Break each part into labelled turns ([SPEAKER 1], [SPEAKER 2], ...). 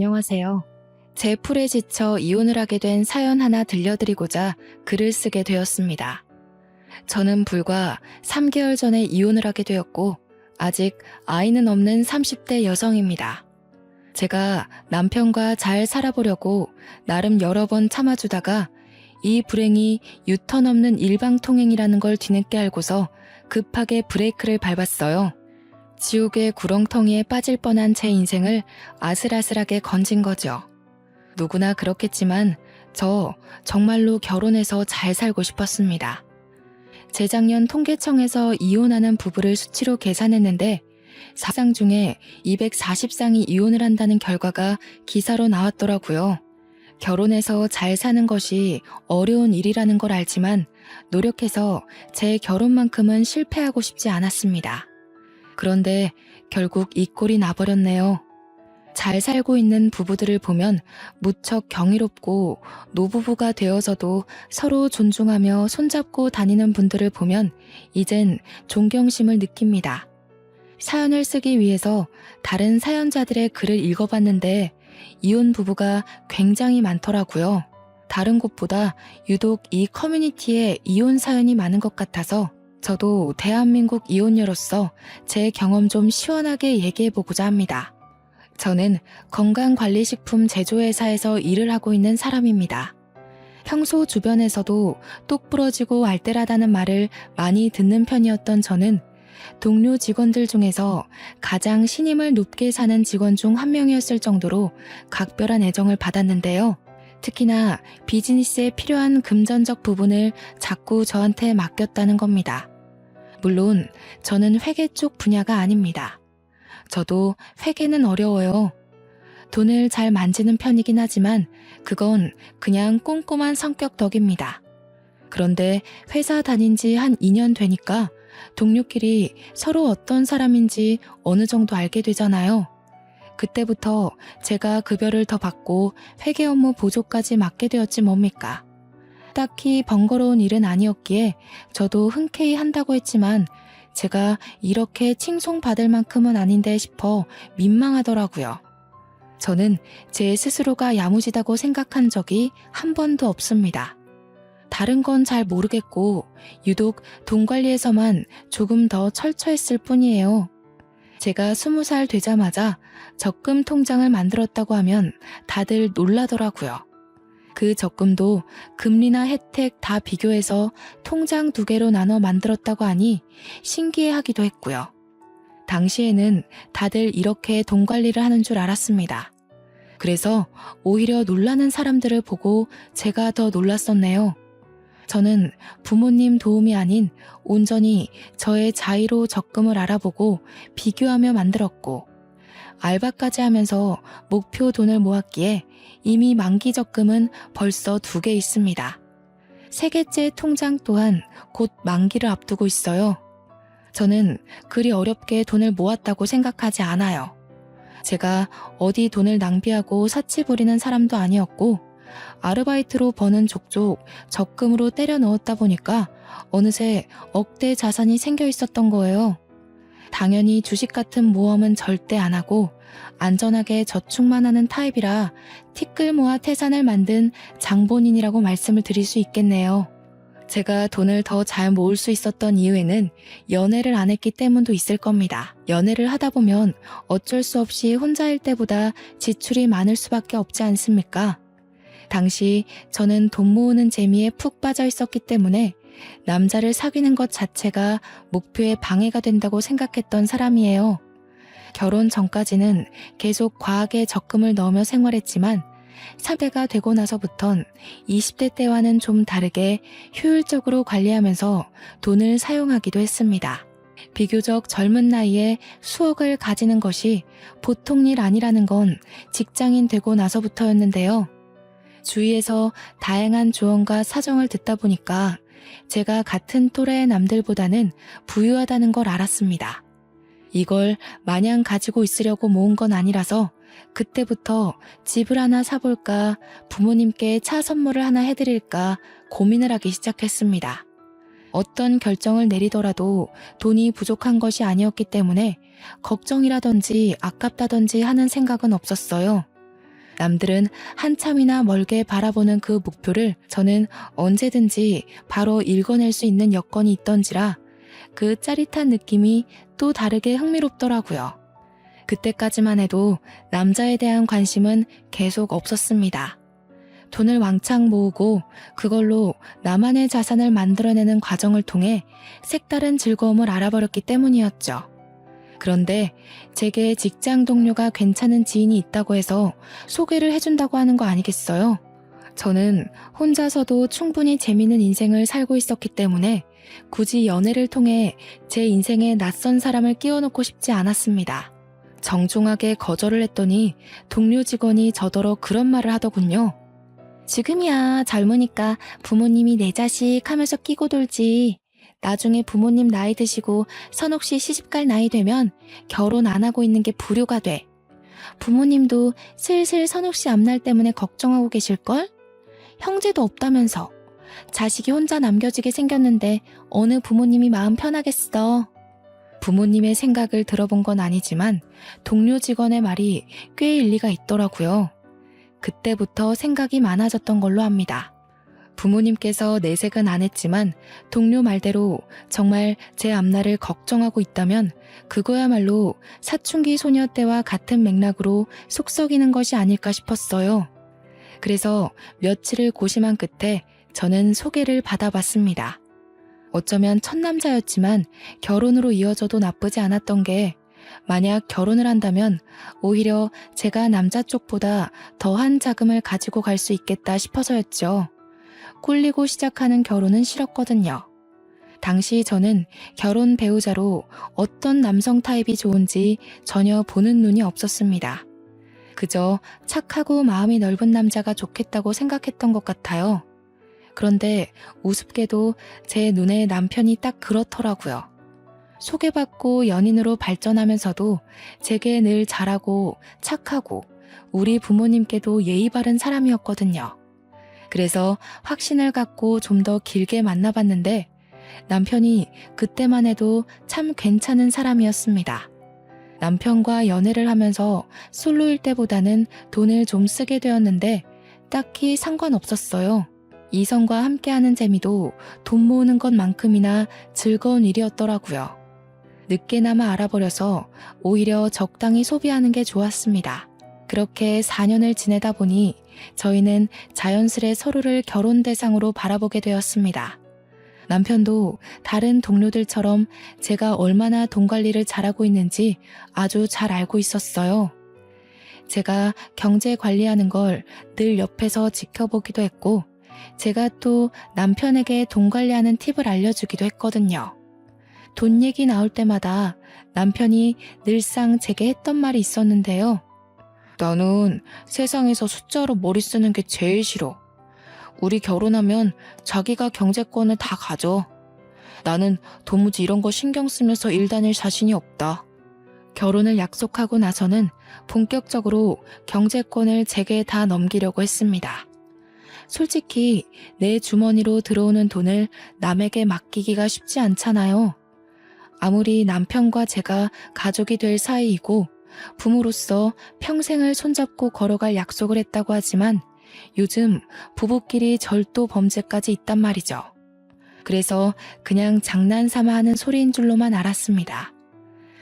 [SPEAKER 1] 안녕하세요. 제 풀에 지쳐 이혼을 하게 된 사연 하나 들려드리고자 글을 쓰게 되었습니다. 저는 불과 3개월 전에 이혼을 하게 되었고 아직 아이는 없는 30대 여성입니다. 제가 남편과 잘 살아보려고 나름 여러 번 참아주다가 이 불행이 유턴 없는 일방통행이라는 걸 뒤늦게 알고서 급하게 브레이크를 밟았어요. 지옥의 구렁텅이에 빠질 뻔한 제 인생을 아슬아슬하게 건진 거죠. 누구나 그렇겠지만 저 정말로 결혼해서 잘 살고 싶었습니다. 재작년 통계청에서 이혼하는 부부를 수치로 계산했는데 4상 중에 240상이 이혼을 한다는 결과가 기사로 나왔더라고요. 결혼해서 잘 사는 것이 어려운 일이라는 걸 알지만 노력해서 제 결혼만큼은 실패하고 싶지 않았습니다. 그런데 결국 이 꼴이 나버렸네요. 잘 살고 있는 부부들을 보면 무척 경이롭고 노부부가 되어서도 서로 존중하며 손잡고 다니는 분들을 보면 이젠 존경심을 느낍니다. 사연을 쓰기 위해서 다른 사연자들의 글을 읽어봤는데 이혼 부부가 굉장히 많더라고요. 다른 곳보다 유독 이 커뮤니티에 이혼 사연이 많은 것 같아서 저도 대한민국 이혼녀로서 제 경험 좀 시원하게 얘기해보고자 합니다. 저는 건강관리식품 제조회사에서 일을 하고 있는 사람입니다. 평소 주변에서도 똑부러지고 알뜰하다는 말을 많이 듣는 편이었던 저는 동료 직원들 중에서 가장 신임을 높게 사는 직원 중 한 명이었을 정도로 각별한 애정을 받았는데요. 특히나 비즈니스에 필요한 금전적 부분을 자꾸 저한테 맡겼다는 겁니다. 물론 저는 회계 쪽 분야가 아닙니다. 저도 회계는 어려워요. 돈을 잘 만지는 편이긴 하지만 그건 그냥 꼼꼼한 성격 덕입니다. 그런데 회사 다닌 지 한 2년 되니까 동료끼리 서로 어떤 사람인지 어느 정도 알게 되잖아요. 그때부터 제가 급여를 더 받고 회계 업무 보조까지 맡게 되었지 뭡니까. 딱히 번거로운 일은 아니었기에 저도 흔쾌히 한다고 했지만 제가 이렇게 칭송받을 만큼은 아닌데 싶어 민망하더라고요. 저는 제 스스로가 야무지다고 생각한 적이 한 번도 없습니다. 다른 건 잘 모르겠고 유독 돈 관리에서만 조금 더 철저했을 뿐이에요. 제가 20살 되자마자 적금 통장을 만들었다고 하면 다들 놀라더라고요. 그 적금도 금리나 혜택 다 비교해서 통장 2개로 나눠 만들었다고 하니 신기해하기도 했고요. 당시에는 다들 이렇게 돈 관리를 하는 줄 알았습니다. 그래서 오히려 놀라는 사람들을 보고 제가 더 놀랐었네요. 저는 부모님 도움이 아닌 온전히 저의 자의로 적금을 알아보고 비교하며 만들었고 알바까지 하면서 목표 돈을 모았기에 이미 만기 적금은 벌써 2개 있습니다. 3개째 통장 또한 곧 만기를 앞두고 있어요. 저는 그리 어렵게 돈을 모았다고 생각하지 않아요. 제가 어디 돈을 낭비하고 사치 부리는 사람도 아니었고 아르바이트로 버는 족족 적금으로 때려 넣었다 보니까 어느새 억대 자산이 생겨 있었던 거예요. 당연히 주식 같은 모험은 절대 안 하고 안전하게 저축만 하는 타입이라 티끌 모아 태산을 만든 장본인이라고 말씀을 드릴 수 있겠네요. 제가 돈을 더 잘 모을 수 있었던 이유에는 연애를 안 했기 때문도 있을 겁니다. 연애를 하다 보면 어쩔 수 없이 혼자일 때보다 지출이 많을 수밖에 없지 않습니까? 당시 저는 돈 모으는 재미에 푹 빠져 있었기 때문에 남자를 사귀는 것 자체가 목표에 방해가 된다고 생각했던 사람이에요. 결혼 전까지는 계속 과하게 적금을 넣으며 생활했지만 30대가 되고 나서부턴 20대 때와는 좀 다르게 효율적으로 관리하면서 돈을 사용하기도 했습니다. 비교적 젊은 나이에 수억을 가지는 것이 보통 일 아니라는 건 직장인 되고 나서부터였는데요. 주위에서 다양한 조언과 사정을 듣다 보니까 제가 같은 또래의 남들보다는 부유하다는 걸 알았습니다. 이걸 마냥 가지고 있으려고 모은 건 아니라서 그때부터 집을 하나 사볼까 부모님께 차 선물을 하나 해드릴까 고민을 하기 시작했습니다. 어떤 결정을 내리더라도 돈이 부족한 것이 아니었기 때문에 걱정이라든지 아깝다든지 하는 생각은 없었어요. 남들은 한참이나 멀게 바라보는 그 목표를 저는 언제든지 바로 읽어낼 수 있는 여건이 있던지라 그 짜릿한 느낌이 또 다르게 흥미롭더라고요. 그때까지만 해도 남자에 대한 관심은 계속 없었습니다. 돈을 왕창 모으고 그걸로 나만의 자산을 만들어내는 과정을 통해 색다른 즐거움을 알아버렸기 때문이었죠. 그런데 제게 직장 동료가 괜찮은 지인이 있다고 해서 소개를 해준다고 하는 거 아니겠어요? 저는 혼자서도 충분히 재미있는 인생을 살고 있었기 때문에 굳이 연애를 통해 제 인생에 낯선 사람을 끼워넣고 싶지 않았습니다. 정중하게 거절을 했더니 동료 직원이 저더러 그런 말을 하더군요. 지금이야 젊으니까 부모님이 내 자식 하면서 끼고 돌지. 나중에 부모님 나이 드시고 선옥씨 시집갈 나이 되면 결혼 안 하고 있는 게 불효가 돼. 부모님도 슬슬 선옥씨 앞날 때문에 걱정하고 계실걸? 형제도 없다면서. 자식이 혼자 남겨지게 생겼는데 어느 부모님이 마음 편하겠어. 부모님의 생각을 들어본 건 아니지만 동료 직원의 말이 꽤 일리가 있더라고요. 그때부터 생각이 많아졌던 걸로 압니다. 부모님께서 내색은 안 했지만 동료 말대로 정말 제 앞날을 걱정하고 있다면 그거야말로 사춘기 소녀 때와 같은 맥락으로 속썩이는 것이 아닐까 싶었어요. 그래서 며칠을 고심한 끝에 저는 소개를 받아봤습니다. 어쩌면 첫 남자였지만 결혼으로 이어져도 나쁘지 않았던 게 만약 결혼을 한다면 오히려 제가 남자 쪽보다 더한 자금을 가지고 갈 수 있겠다 싶어서였죠. 꿀리고 시작하는 결혼은 싫었거든요. 당시 저는 결혼 배우자로 어떤 남성 타입이 좋은지 전혀 보는 눈이 없었습니다. 그저 착하고 마음이 넓은 남자가 좋겠다고 생각했던 것 같아요. 그런데 우습게도 제 눈에 남편이 딱 그렇더라고요. 소개받고 연인으로 발전하면서도 제게 늘 잘하고 착하고 우리 부모님께도 예의 바른 사람이었거든요. 그래서 확신을 갖고 좀 더 길게 만나봤는데 남편이 그때만 해도 참 괜찮은 사람이었습니다. 남편과 연애를 하면서 솔로일 때보다는 돈을 좀 쓰게 되었는데 딱히 상관없었어요. 이성과 함께하는 재미도 돈 모으는 것만큼이나 즐거운 일이었더라고요. 늦게나마 알아버려서 오히려 적당히 소비하는 게 좋았습니다. 그렇게 4년을 지내다 보니 저희는 자연스레 서로를 결혼 대상으로 바라보게 되었습니다. 남편도 다른 동료들처럼 제가 얼마나 돈 관리를 잘하고 있는지 아주 잘 알고 있었어요. 제가 경제 관리하는 걸 늘 옆에서 지켜보기도 했고 제가 또 남편에게 돈 관리하는 팁을 알려주기도 했거든요. 돈 얘기 나올 때마다 남편이 늘상 제게 했던 말이 있었는데요. 나는 세상에서 숫자로 머리 쓰는 게 제일 싫어. 우리 결혼하면 자기가 경제권을 다 가져. 나는 도무지 이런 거 신경 쓰면서 일 다닐 자신이 없다. 결혼을 약속하고 나서는 본격적으로 경제권을 제게 다 넘기려고 했습니다. 솔직히 내 주머니로 들어오는 돈을 남에게 맡기기가 쉽지 않잖아요. 아무리 남편과 제가 가족이 될 사이이고 부모로서 평생을 손잡고 걸어갈 약속을 했다고 하지만 요즘 부부끼리 절도 범죄까지 있단 말이죠. 그래서 그냥 장난삼아 하는 소리인 줄로만 알았습니다.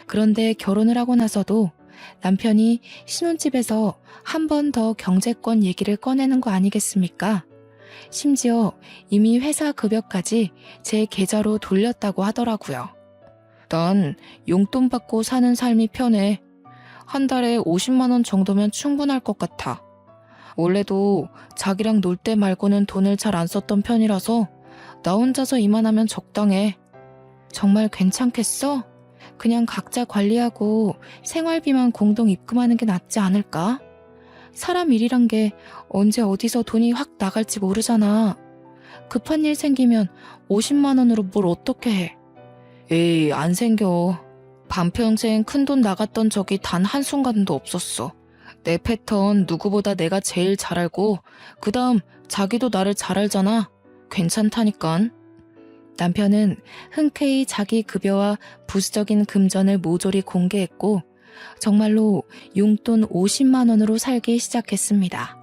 [SPEAKER 1] 그런데 결혼을 하고 나서도 남편이 신혼집에서 한 번 더 경제권 얘기를 꺼내는 거 아니겠습니까? 심지어 이미 회사 급여까지 제 계좌로 돌렸다고 하더라고요. 난 용돈 받고 사는 삶이 편해. 한 달에 50만 원 정도면 충분할 것 같아. 원래도 자기랑 놀 때 말고는 돈을 잘 안 썼던 편이라서 나 혼자서 이만하면 적당해. 정말 괜찮겠어? 그냥 각자 관리하고 생활비만 공동 입금하는 게 낫지 않을까? 사람 일이란 게 언제 어디서 돈이 확 나갈지 모르잖아. 급한 일 생기면 50만 원으로 뭘 어떻게 해? 에이, 안 생겨. 반평생 큰돈 나갔던 적이 단 한순간도 없었어. 내 패턴 누구보다 내가 제일 잘 알고 그 다음 자기도 나를 잘 알잖아. 괜찮다니깐. 남편은 흔쾌히 자기 급여와 부수적인 금전을 모조리 공개했고 정말로 용돈 50만 원으로 살기 시작했습니다.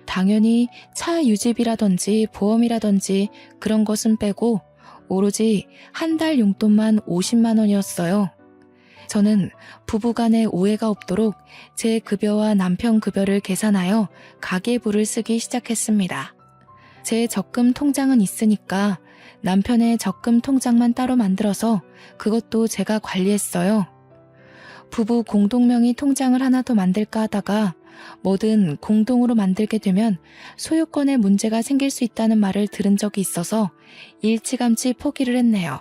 [SPEAKER 1] 당연히 차 유지비라든지 보험이라든지 그런 것은 빼고 오로지 한 달 용돈만 50만 원이었어요. 저는 부부간에 오해가 없도록 제 급여와 남편 급여를 계산하여 가계부를 쓰기 시작했습니다. 제 적금 통장은 있으니까 남편의 적금 통장만 따로 만들어서 그것도 제가 관리했어요. 부부 공동명의 통장을 하나 더 만들까 하다가 뭐든 공동으로 만들게 되면 소유권에 문제가 생길 수 있다는 말을 들은 적이 있어서 일찌감치 포기를 했네요.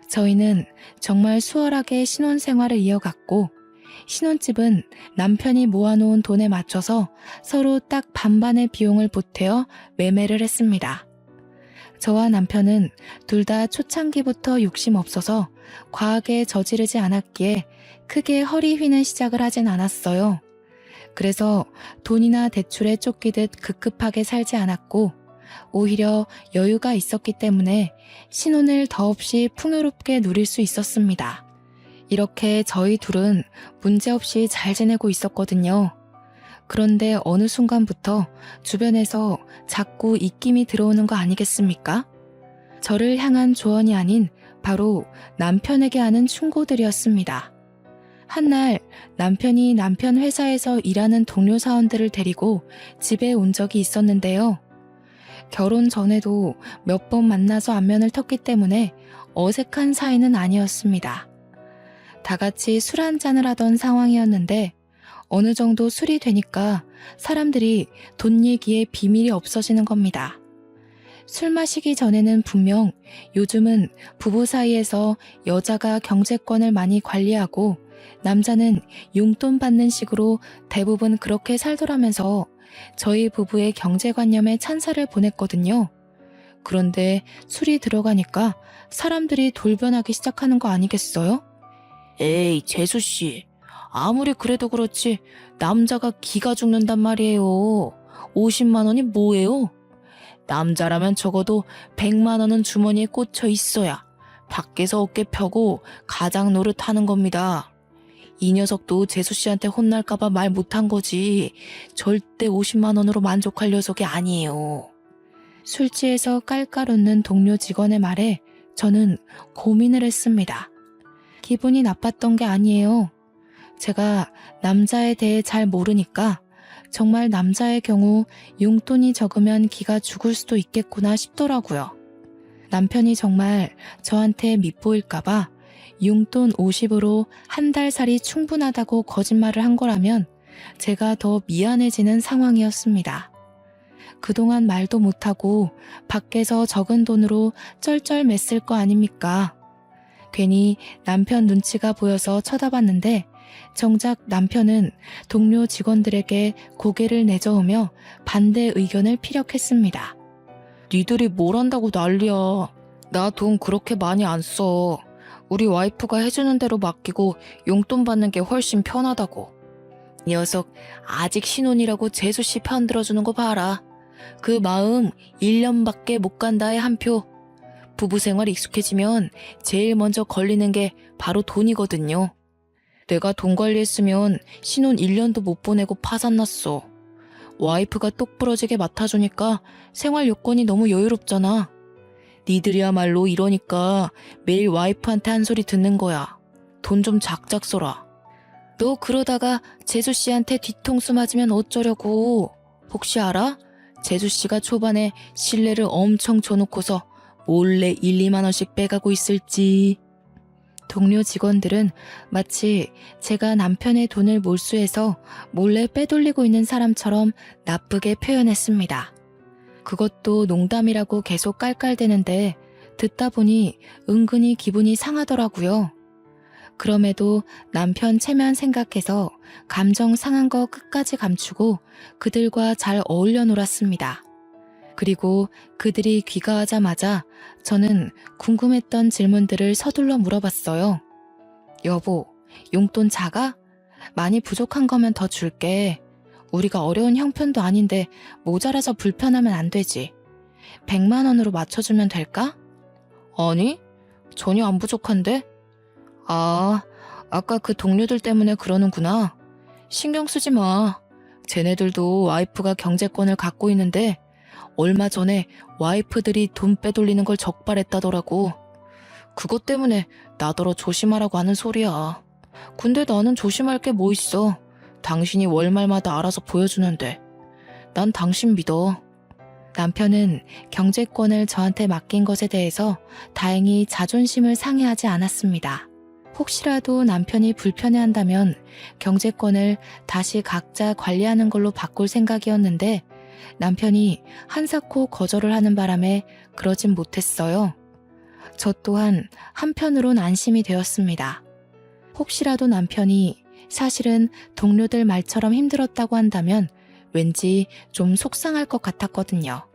[SPEAKER 1] 저희는 정말 수월하게 신혼생활을 이어갔고 신혼집은 남편이 모아놓은 돈에 맞춰서 서로 딱 반반의 비용을 보태어 매매를 했습니다. 저와 남편은 둘 다 초창기부터 욕심 없어서 과하게 저지르지 않았기에 크게 허리 휘는 시작을 하진 않았어요. 그래서 돈이나 대출에 쫓기듯 급급하게 살지 않았고 오히려 여유가 있었기 때문에 신혼을 더없이 풍요롭게 누릴 수 있었습니다. 이렇게 저희 둘은 문제없이 잘 지내고 있었거든요. 그런데 어느 순간부터 주변에서 자꾸 입김이 들어오는 거 아니겠습니까? 저를 향한 조언이 아닌 바로 남편에게 하는 충고들이었습니다. 한날 남편이 남편 회사에서 일하는 동료 사원들을 데리고 집에 온 적이 있었는데요. 결혼 전에도 몇 번 만나서 안면을 텄기 때문에 어색한 사이는 아니었습니다. 다 같이 술 한잔을 하던 상황이었는데 어느 정도 술이 되니까 사람들이 돈 얘기에 비밀이 없어지는 겁니다. 술 마시기 전에는 분명 요즘은 부부 사이에서 여자가 경제권을 많이 관리하고 남자는 용돈 받는 식으로 대부분 그렇게 살더라면서 저희 부부의 경제관념에 찬사를 보냈거든요. 그런데 술이 들어가니까 사람들이 돌변하기 시작하는 거 아니겠어요? 에이, 재수씨. 아무리 그래도 그렇지 남자가 기가 죽는단 말이에요. 50만 원이 뭐예요? 남자라면 적어도 100만 원은 주머니에 꽂혀 있어야 밖에서 어깨 펴고 가장 노릇하는 겁니다. 이 녀석도 재수씨한테 혼날까봐 말 못한 거지 절대 50만 원으로 만족할 녀석이 아니에요. 술 취해서 깔깔 웃는 동료 직원의 말에 저는 고민을 했습니다. 기분이 나빴던 게 아니에요. 제가 남자에 대해 잘 모르니까 정말 남자의 경우 용돈이 적으면 기가 죽을 수도 있겠구나 싶더라고요. 남편이 정말 저한테 밉보일까봐 용돈 50으로 한 달 살이 충분하다고 거짓말을 한 거라면 제가 더 미안해지는 상황이었습니다. 그동안 말도 못하고 밖에서 적은 돈으로 쩔쩔맸을 거 아닙니까? 괜히 남편 눈치가 보여서 쳐다봤는데 정작 남편은 동료 직원들에게 고개를 내저으며 반대 의견을 피력했습니다. 니들이 뭘 한다고 난리야. 나 돈 그렇게 많이 안 써. 우리 와이프가 해주는 대로 맡기고 용돈 받는 게 훨씬 편하다고. 녀석 아직 신혼이라고 재수씨 편 들어주는 거 봐라. 그 마음 1년밖에 못 간다의 한 표. 부부 생활 익숙해지면 제일 먼저 걸리는 게 바로 돈이거든요. 내가 돈 관리했으면 신혼 1년도 못 보내고 파산났어. 와이프가 똑부러지게 맡아주니까 생활 요건이 너무 여유롭잖아. 니들이야말로 이러니까 매일 와이프한테 한 소리 듣는 거야. 돈 좀 작작 써라. 너 그러다가 재수씨한테 뒤통수 맞으면 어쩌려고. 혹시 알아? 재수씨가 초반에 신뢰를 엄청 줘놓고서 몰래 1, 2만 원씩 빼가고 있을지. 동료 직원들은 마치 제가 남편의 돈을 몰수해서 몰래 빼돌리고 있는 사람처럼 나쁘게 표현했습니다. 그것도 농담이라고 계속 깔깔대는데 듣다 보니 은근히 기분이 상하더라고요. 그럼에도 남편 체면 생각해서 감정 상한 거 끝까지 감추고 그들과 잘 어울려 놀았습니다. 그리고 그들이 귀가하자마자 저는 궁금했던 질문들을 서둘러 물어봤어요. 여보, 용돈 작아? 많이 부족한 거면 더 줄게. 우리가 어려운 형편도 아닌데 모자라서 불편하면 안 되지. 100만 원으로 맞춰주면 될까? 아니, 전혀 안 부족한데? 아까 그 동료들 때문에 그러는구나. 신경 쓰지 마. 쟤네들도 와이프가 경제권을 갖고 있는데 얼마 전에 와이프들이 돈 빼돌리는 걸 적발했다더라고. 그것 때문에 나더러 조심하라고 하는 소리야. 근데 나는 조심할 게 뭐 있어. 당신이 월말마다 알아서 보여주는데. 난 당신 믿어. 남편은 경제권을 저한테 맡긴 것에 대해서 다행히 자존심을 상해하지 않았습니다. 혹시라도 남편이 불편해한다면 경제권을 다시 각자 관리하는 걸로 바꿀 생각이었는데 남편이 한사코 거절을 하는 바람에 그러진 못했어요. 저 또한 한편으론 안심이 되었습니다. 혹시라도 남편이 사실은 동료들 말처럼 힘들었다고 한다면 왠지 좀 속상할 것 같았거든요.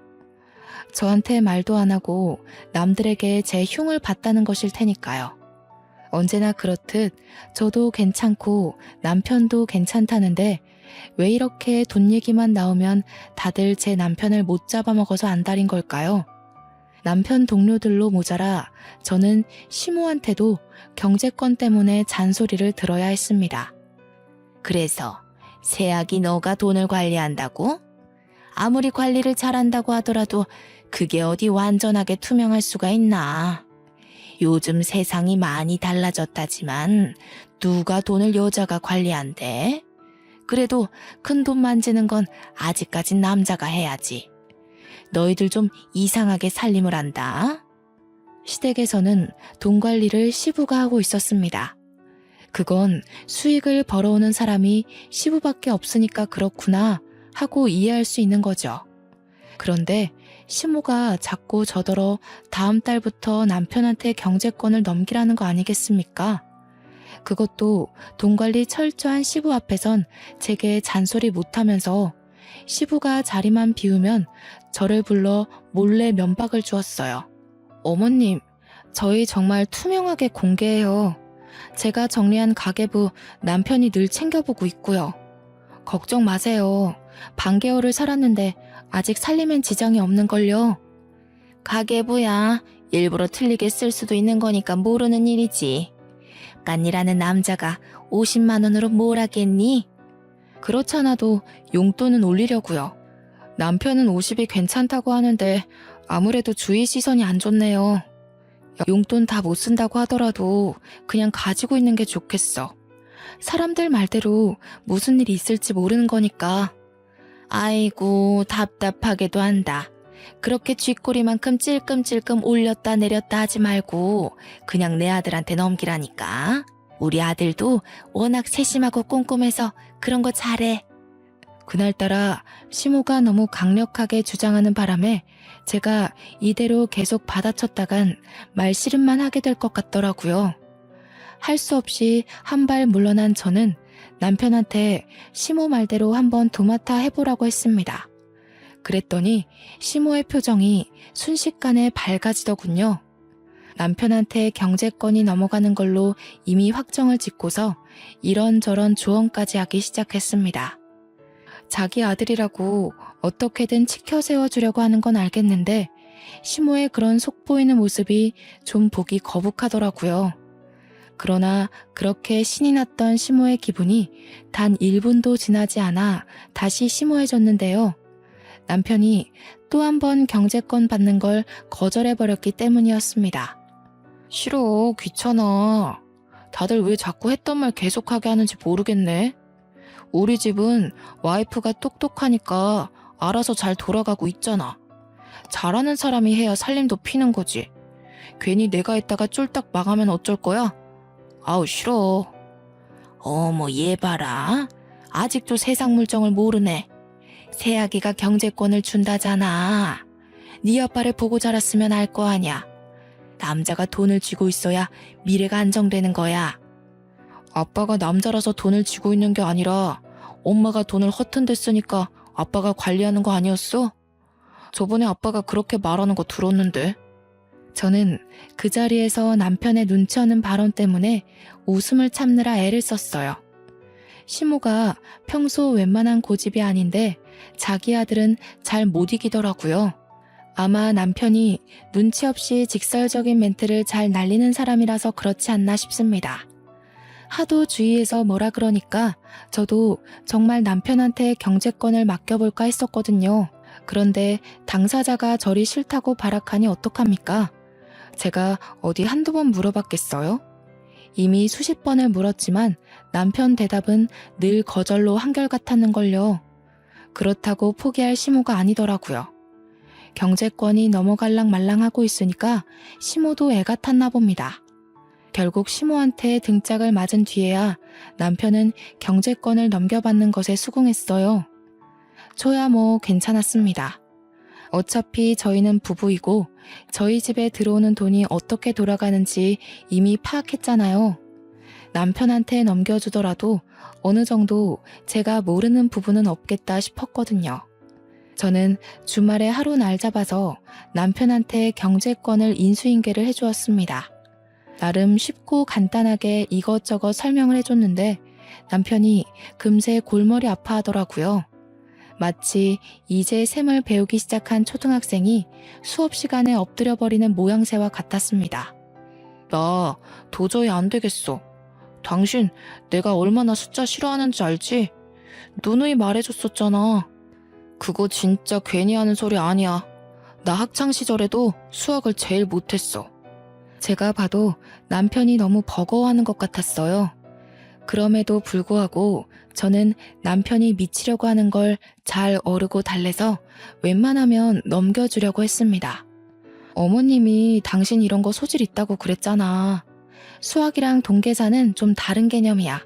[SPEAKER 1] 저한테 말도 안 하고 남들에게 제 흉을 봤다는 것일 테니까요. 언제나 그렇듯 저도 괜찮고 남편도 괜찮다는데 왜 이렇게 돈 얘기만 나오면 다들 제 남편을 못 잡아먹어서 안달인 걸까요? 남편 동료들로 모자라 저는 시모한테도 경제권 때문에 잔소리를 들어야 했습니다. 그래서 세학이 너가 돈을 관리한다고? 아무리 관리를 잘한다고 하더라도 그게 어디 완전하게 투명할 수가 있나? 요즘 세상이 많이 달라졌다지만 누가 돈을 여자가 관리한대? 그래도 큰 돈 만지는 건 아직까진 남자가 해야지. 너희들 좀 이상하게 살림을 한다. 시댁에서는 돈 관리를 시부가 하고 있었습니다. 그건 수익을 벌어오는 사람이 시부밖에 없으니까 그렇구나 하고 이해할 수 있는 거죠. 그런데 시모가 자꾸 저더러 다음 달부터 남편한테 경제권을 넘기라는 거 아니겠습니까? 그것도 돈 관리 철저한 시부 앞에선 제게 잔소리 못하면서 시부가 자리만 비우면 저를 불러 몰래 면박을 주었어요. 어머님, 저희 정말 투명하게 공개해요. 제가 정리한 가계부 남편이 늘 챙겨보고 있고요. 걱정 마세요. 반개월을 살았는데 아직 살림엔 지장이 없는걸요. 가계부야. 일부러 틀리게 쓸 수도 있는 거니까 모르는 일이지. 깐이라는 남자가 50만 원으로 뭘 하겠니? 그렇잖아도 용돈은 올리려고요. 남편은 50이 괜찮다고 하는데 아무래도 주위 시선이 안 좋네요. 용돈 다 못 쓴다고 하더라도 그냥 가지고 있는 게 좋겠어. 사람들 말대로 무슨 일이 있을지 모르는 거니까. 아이고 답답하게도 한다. 그렇게 쥐꼬리만큼 찔끔찔끔 올렸다 내렸다 하지 말고 그냥 내 아들한테 넘기라니까. 우리 아들도 워낙 세심하고 꼼꼼해서 그런 거 잘해. 그날따라 시모가 너무 강력하게 주장하는 바람에 제가 이대로 계속 받아쳤다간 말씨름만 하게 될 것 같더라고요. 할 수 없이 한 발 물러난 저는 남편한테 시모 말대로 한번 도맡아 해보라고 했습니다. 그랬더니 시모의 표정이 순식간에 밝아지더군요. 남편한테 경제권이 넘어가는 걸로 이미 확정을 짓고서 이런저런 조언까지 하기 시작했습니다. 자기 아들이라고 어떻게든 치켜 세워주려고 하는 건 알겠는데 시모의 그런 속보이는 모습이 좀 보기 거북하더라고요. 그러나 그렇게 신이 났던 시모의 기분이 단 1분도 지나지 않아 다시 심오해졌는데요. 남편이 또 한 번 경제권 받는 걸 거절해버렸기 때문이었습니다. 싫어, 귀찮아. 다들 왜 자꾸 했던 말 계속하게 하는지 모르겠네. 우리 집은 와이프가 똑똑하니까 알아서 잘 돌아가고 있잖아. 잘하는 사람이 해야 살림도 피는 거지. 괜히 내가 했다가 쫄딱 망하면 어쩔 거야? 아우 싫어. 어머 얘 봐라. 아직도 세상 물정을 모르네. 새아기가 경제권을 준다잖아. 네 아빠를 보고 자랐으면 알 거 아냐. 남자가 돈을 쥐고 있어야 미래가 안정되는 거야. 아빠가 남자라서 돈을 쥐고 있는 게 아니라 엄마가 돈을 허튼 데 쓰니까 아빠가 관리하는 거 아니었어? 저번에 아빠가 그렇게 말하는 거 들었는데. 저는 그 자리에서 남편의 눈치 없는 발언 때문에 웃음을 참느라 애를 썼어요. 시모가 평소 웬만한 고집이 아닌데 자기 아들은 잘 못 이기더라고요. 아마 남편이 눈치 없이 직설적인 멘트를 잘 날리는 사람이라서 그렇지 않나 싶습니다. 하도 주위에서 뭐라 그러니까 저도 정말 남편한테 경제권을 맡겨볼까 했었거든요. 그런데 당사자가 저리 싫다고 발악하니 어떡합니까? 제가 어디 한두 번 물어봤겠어요? 이미 수십 번을 물었지만 남편 대답은 늘 거절로 한결같았는걸요. 그렇다고 포기할 시모가 아니더라고요. 경제권이 넘어갈랑 말랑하고 있으니까 시모도 애가 탔나 봅니다. 결국 시모한테 등짝을 맞은 뒤에야 남편은 경제권을 넘겨받는 것에 수긍했어요. 저야 뭐 괜찮았습니다. 어차피 저희는 부부이고 저희 집에 들어오는 돈이 어떻게 돌아가는지 이미 파악했잖아요. 남편한테 넘겨주더라도 어느 정도 제가 모르는 부분은 없겠다 싶었거든요. 저는 주말에 하루 날 잡아서 남편한테 경제권을 인수인계를 해주었습니다. 나름 쉽고 간단하게 이것저것 설명을 해줬는데 남편이 금세 골머리 아파하더라고요. 마치 이제 셈을 배우기 시작한 초등학생이 수업 시간에 엎드려버리는 모양새와 같았습니다. 나 도저히 안 되겠어. 당신 내가 얼마나 숫자 싫어하는지 알지? 누누이 말해줬었잖아. 그거 진짜 괜히 하는 소리 아니야. 나 학창시절에도 수학을 제일 못했어. 제가 봐도 남편이 너무 버거워하는 것 같았어요. 그럼에도 불구하고 저는 남편이 미치려고 하는 걸 잘 어르고 달래서 웬만하면 넘겨주려고 했습니다. 어머님이 당신 이런 거 소질 있다고 그랬잖아. 수학이랑 동계산은 좀 다른 개념이야.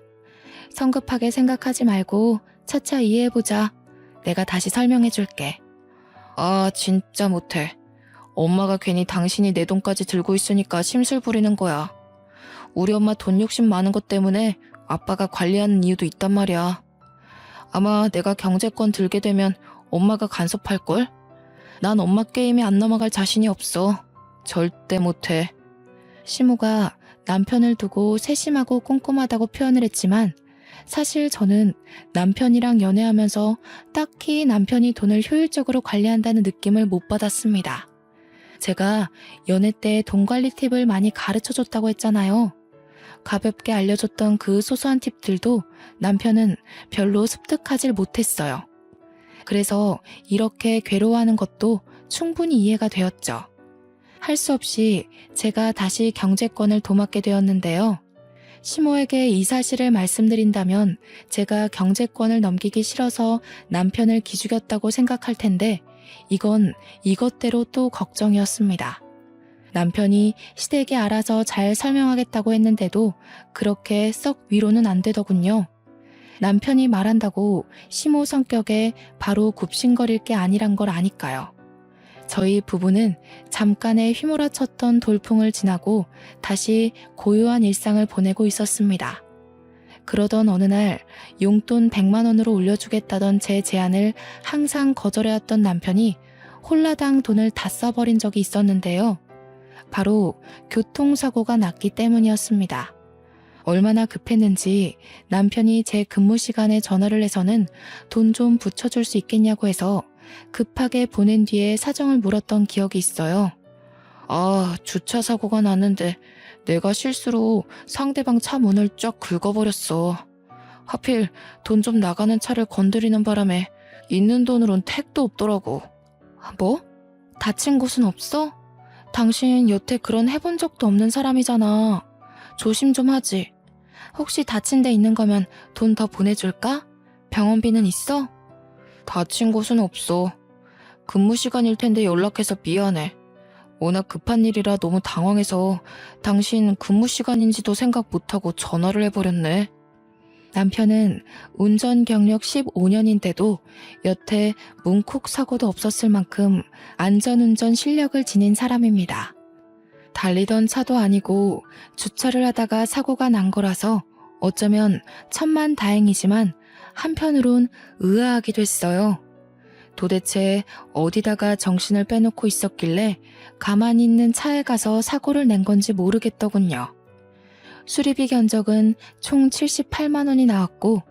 [SPEAKER 1] 성급하게 생각하지 말고 차차 이해해보자. 내가 다시 설명해줄게. 아, 진짜 못해. 엄마가 괜히 당신이 내 돈까지 들고 있으니까 심술 부리는 거야. 우리 엄마 돈 욕심 많은 것 때문에 아빠가 관리하는 이유도 있단 말이야. 아마 내가 경제권 들게 되면 엄마가 간섭할걸? 난 엄마 게임에 안 넘어갈 자신이 없어. 절대 못해. 시모가 남편을 두고 세심하고 꼼꼼하다고 표현을 했지만 사실 저는 남편이랑 연애하면서 딱히 남편이 돈을 효율적으로 관리한다는 느낌을 못 받았습니다. 제가 연애 때 돈 관리 팁을 많이 가르쳐줬다고 했잖아요. 가볍게 알려줬던 그 소소한 팁들도 남편은 별로 습득하질 못했어요. 그래서 이렇게 괴로워하는 것도 충분히 이해가 되었죠. 할 수 없이 제가 다시 경제권을 도맡게 되었는데요. 시모에게 이 사실을 말씀드린다면 제가 경제권을 넘기기 싫어서 남편을 기죽였다고 생각할 텐데 이건 이것대로 또 걱정이었습니다. 남편이 시댁에 알아서 잘 설명하겠다고 했는데도 그렇게 썩 위로는 안 되더군요. 남편이 말한다고 시모 성격에 바로 굽신거릴 게 아니란 걸 아니까요. 저희 부부는 잠깐의 휘몰아쳤던 돌풍을 지나고 다시 고요한 일상을 보내고 있었습니다. 그러던 어느 날 용돈 100만 원으로 올려주겠다던 제 제안을 항상 거절해왔던 남편이 홀라당 돈을 다 써버린 적이 있었는데요. 바로 교통사고가 났기 때문이었습니다. 얼마나 급했는지 남편이 제 근무 시간에 전화를 해서는 돈 좀 붙여줄 수 있겠냐고 해서 급하게 보낸 뒤에 사정을 물었던 기억이 있어요. 아, 주차 사고가 났는데 내가 실수로 상대방 차 문을 쫙 긁어버렸어. 하필 돈 좀 나가는 차를 건드리는 바람에 있는 돈으론 택도 없더라고. 뭐? 다친 곳은 없어? 당신 여태 그런 해본 적도 없는 사람이잖아. 조심 좀 하지. 혹시 다친 데 있는 거면 돈 더 보내줄까? 병원비는 있어? 다친 곳은 없어. 근무 시간일 텐데 연락해서 미안해. 워낙 급한 일이라 너무 당황해서 당신 근무 시간인지도 생각 못하고 전화를 해버렸네. 남편은 운전 경력 15년인데도 여태 문콕 사고도 없었을 만큼 안전운전 실력을 지닌 사람입니다. 달리던 차도 아니고 주차를 하다가 사고가 난 거라서 어쩌면 천만다행이지만 한편으론 의아하기도 했어요. 도대체 어디다가 정신을 빼놓고 있었길래 가만히 있는 차에 가서 사고를 낸 건지 모르겠더군요. 수리비 견적은 총 78만 원이 나왔고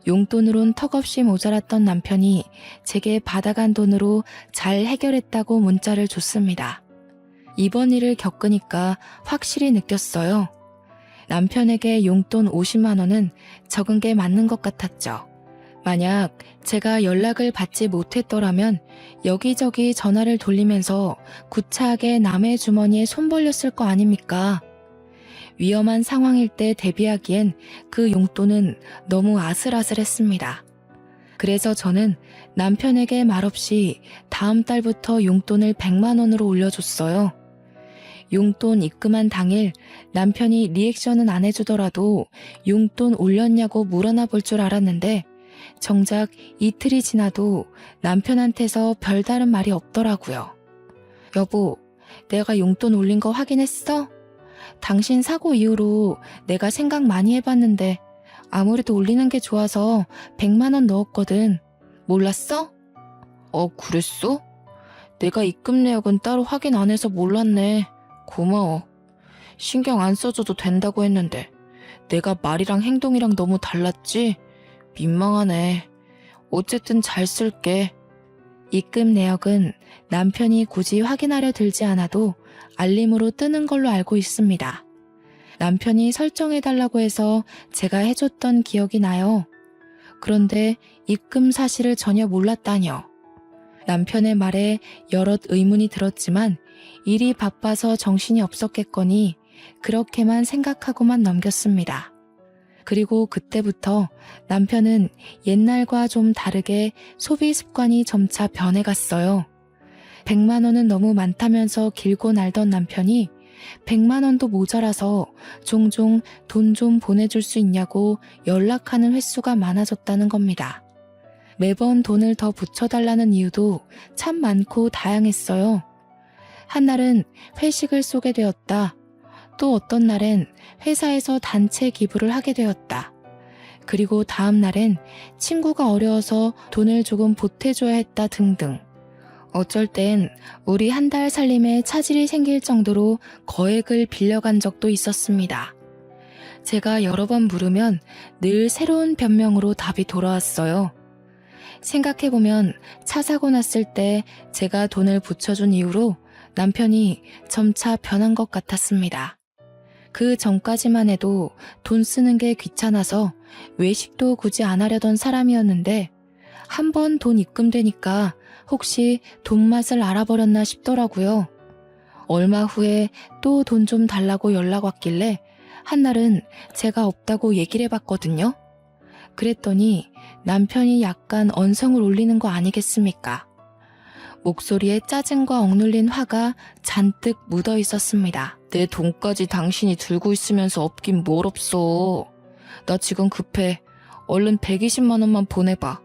[SPEAKER 1] 용돈으론 턱없이 모자랐던 남편이 제게 받아간 돈으로 잘 해결했다고 문자를 줬습니다. 이번 일을 겪으니까 확실히 느꼈어요. 남편에게 용돈 50만 원은 적은 게 맞는 것 같았죠. 만약 제가 연락을 받지 못했더라면 여기저기 전화를 돌리면서 구차하게 남의 주머니에 손 벌렸을 거 아닙니까? 위험한 상황일 때 대비하기엔 그 용돈은 너무 아슬아슬했습니다. 그래서 저는 남편에게 말없이 다음 달부터 용돈을 100만 원으로 올려줬어요. 용돈 입금한 당일 남편이 리액션은 안 해주더라도 용돈 올렸냐고 물어나 볼 줄 알았는데 정작 이틀이 지나도 남편한테서 별다른 말이 없더라고요. 여보, 내가 용돈 올린 거 확인했어? 당신 사고 이후로 내가 생각 많이 해봤는데 아무래도 올리는 게 좋아서 100만 원 넣었거든. 몰랐어? 그랬어? 내가 입금 내역은 따로 확인 안 해서 몰랐네. 고마워. 신경 안 써줘도 된다고 했는데 내가 말이랑 행동이랑 너무 달랐지? 민망하네. 어쨌든 잘 쓸게. 입금 내역은 남편이 굳이 확인하려 들지 않아도 알림으로 뜨는 걸로 알고 있습니다. 남편이 설정해달라고 해서 제가 해줬던 기억이 나요. 그런데 입금 사실을 전혀 몰랐다뇨. 남편의 말에 여럿 의문이 들었지만 일이 바빠서 정신이 없었겠거니 그렇게만 생각하고만 넘겼습니다. 그리고 그때부터 남편은 옛날과 좀 다르게 소비 습관이 점차 변해갔어요. 100만 원은 너무 많다면서 길고 날던 남편이 100만 원도 모자라서 종종 돈 좀 보내줄 수 있냐고 연락하는 횟수가 많아졌다는 겁니다. 매번 돈을 더 붙여달라는 이유도 참 많고 다양했어요. 한날은 회식을 쏘게 되었다. 또 어떤 날엔 회사에서 단체 기부를 하게 되었다. 그리고 다음 날엔 친구가 어려워서 돈을 조금 보태줘야 했다 등등. 어쩔 땐 우리 한 달 살림에 차질이 생길 정도로 거액을 빌려간 적도 있었습니다. 제가 여러 번 물으면 늘 새로운 변명으로 답이 돌아왔어요. 생각해보면 차 사고 났을 때 제가 돈을 붙여준 이후로 남편이 점차 변한 것 같았습니다. 그 전까지만 해도 돈 쓰는 게 귀찮아서 외식도 굳이 안 하려던 사람이었는데 한 번 돈 입금되니까 혹시 돈 맛을 알아버렸나 싶더라고요. 얼마 후에 또 돈 좀 달라고 연락 왔길래 한날은 제가 없다고 얘기를 해봤거든요. 그랬더니 남편이 약간 언성을 올리는 거 아니겠습니까? 목소리에 짜증과 억눌린 화가 잔뜩 묻어 있었습니다. 내 돈까지 당신이 들고 있으면서 없긴 뭘 없어. 나 지금 급해. 얼른 120만 원만 보내봐.